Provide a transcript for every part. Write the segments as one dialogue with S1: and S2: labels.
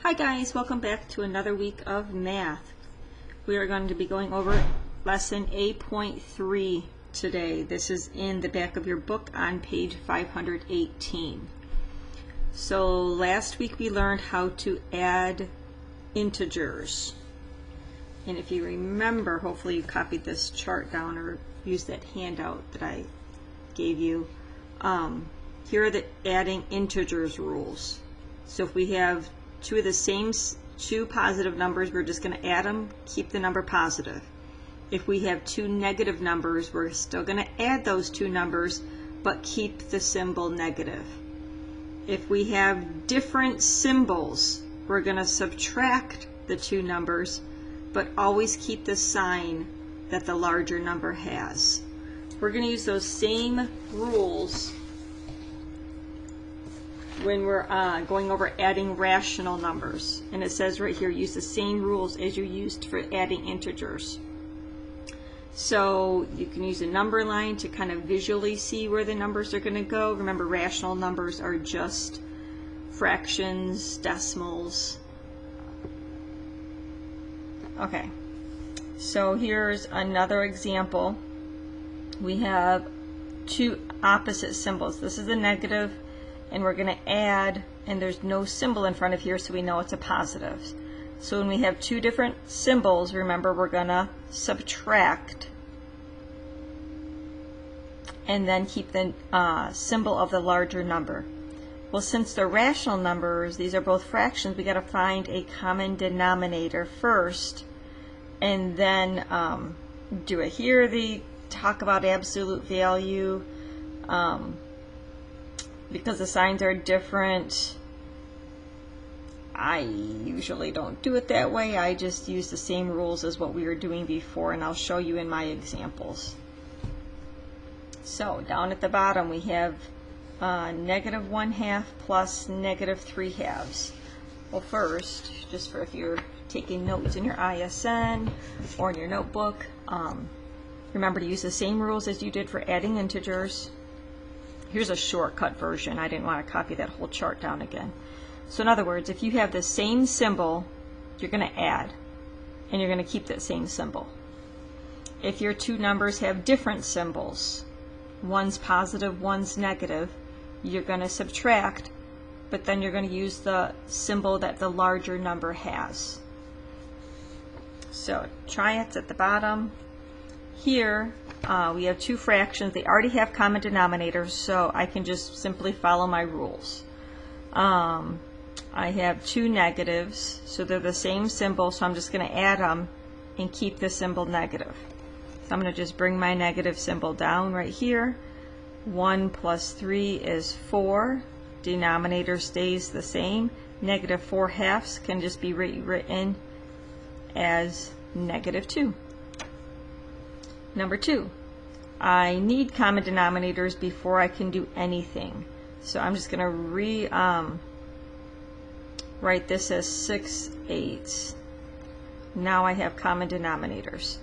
S1: Hi guys, welcome back to another week of math. We are going to be going over lesson 8.3 today. This is in the back of your book on page 518. So last week we learned how to add integers. And if you remember, hopefully you copied this chart down or used that handout that I gave you. Here are the adding integers rules. So if we have two of the same two positive numbers, we're just going to add them, keep the number positive. If we have two negative numbers, we're still going to add those two numbers, but keep the symbol negative. If we have different symbols, we're going to subtract the two numbers, but always keep the sign that the larger number has. We're going to use those same rules when we're going over adding rational numbers. And it says right here, use the same rules as you used for adding integers. So you can use a number line to kind of visually see where the numbers are going to go. Remember, rational numbers are just fractions, decimals. Okay, so here's another example. We have two opposite symbols. This is a negative, and we're going to add, and there's no symbol in front of here, so we know it's a positive. So when we have two different symbols, remember, we're going to subtract and then keep the symbol of the larger number. Well, since they're rational numbers, these are both fractions, we got to find a common denominator first, and then do it. Here they talk about absolute value. Because the signs are different, I usually don't do it that way. I just use the same rules as what we were doing before, and I'll show you in my examples. So down at the bottom we have -1/2 plus -3/2. Well, first, just for if you're taking notes in your ISN or in your notebook, remember to use the same rules as you did for adding integers. Here's a shortcut version. I didn't want to copy that whole chart down again. So in other words, if you have the same symbol, you're going to add, and you're going to keep that same symbol. If your two numbers have different symbols, one's positive, one's negative, you're going to subtract, but then you're going to use the symbol that the larger number has. So try it at the bottom. Here we have two fractions. They already have common denominators, so I can just simply follow my rules. I have two negatives, so they're the same symbol, so I'm just going to add them and keep the symbol negative. So I'm going to just bring my negative symbol down right here. 1 plus 3 is 4. Denominator stays the same. -4/2 can just be rewritten as -2. Number 2, I need common denominators before I can do anything. So I'm just going to write this as 6/8. Now I have common denominators.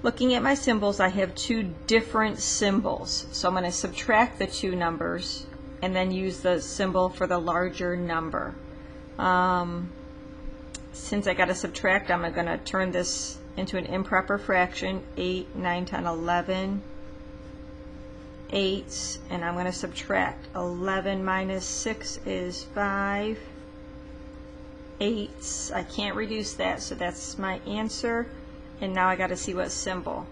S1: Looking at my symbols, I have two different symbols. So I'm going to subtract the two numbers and then use the symbol for the larger number. Since I got to subtract, I'm going to turn this into an improper fraction. 8, 9, 10, 11 eighths, and I'm going to subtract. 11 minus 6 is 5 eighths. I can't reduce that, so that's my answer. And now I got to see what symbol.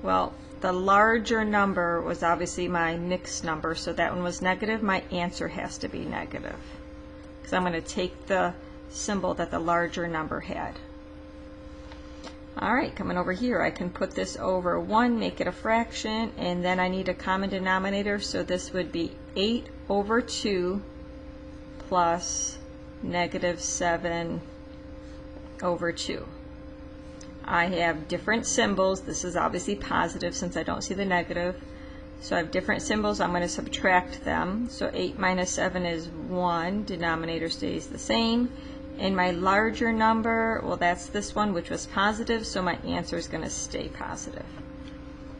S1: Well, the larger number was obviously my mixed number, so that one was negative. My answer has to be negative, because I'm going to take the symbol that the larger number had. Alright, coming over here, I can put this over 1, make it a fraction, and then I need a common denominator, so this would be 8/2 plus -7/2. I have different symbols. This is obviously positive since I don't see the negative. So I have different symbols. I'm going to subtract them. So 8 minus 7 is 1. Denominator stays the same. And my larger number, well, that's this one, which was positive, so my answer is going to stay positive.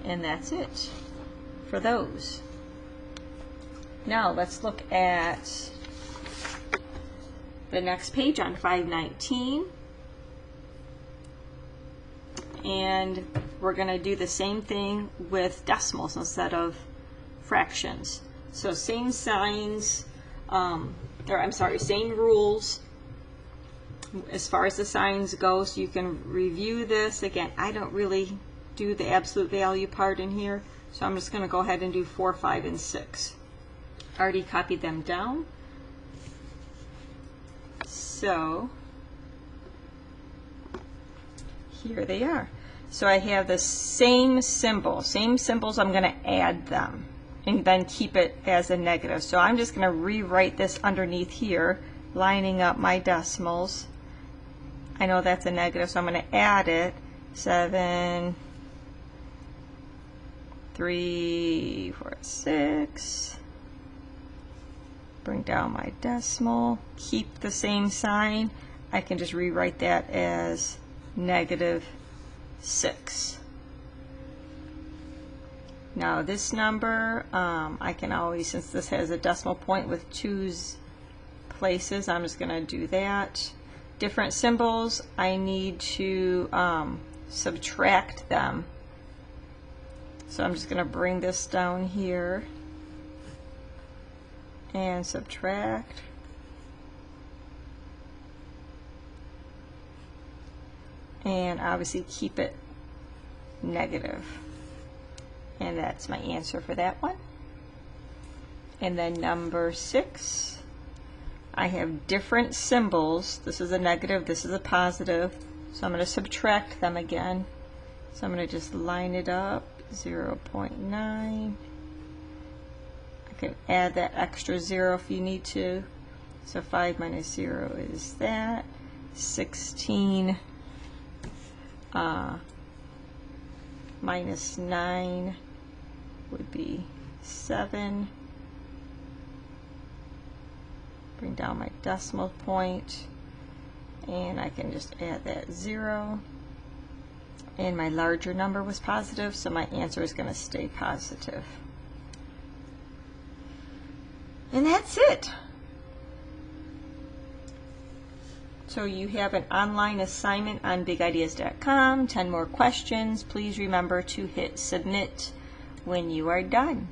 S1: And that's it for those. Now let's look at the next page on 519. And we're going to do the same thing with decimals instead of fractions. So same signs, same rules as far as the signs go, so you can review this. Again, I don't really do the absolute value part in here, so I'm just going to go ahead and do 4, 5, and 6. Already copied them down. So here they are. So I have the same symbol, same symbols, I'm going to add them and then keep it as a negative. So I'm just going to rewrite this underneath here, lining up my decimals. I know that's a negative, so I'm going to add it. 7, 3, 4, 6. Bring down my decimal, keep the same sign. I can just rewrite that as -6. Now this number, I can always, since this has a decimal point with 2 places, I'm just going to do that. Different symbols, I need to subtract them. So I'm just going to bring this down here and subtract. And obviously keep it negative. And that's my answer for that one. And then number 6, I have different symbols. This is a negative, this is a positive. So I'm going to subtract them again. So I'm going to just line it up, 0.9. I can add that extra 0 if you need to. So 5 minus 0 is that. 16 minus 9 would be 7. Bring down my decimal point, and I can just add that 0. And my larger number was positive, so my answer is going to stay positive. And that's it. So you have an online assignment on bigideas.com, 10 more questions. Please remember to hit submit when you are done.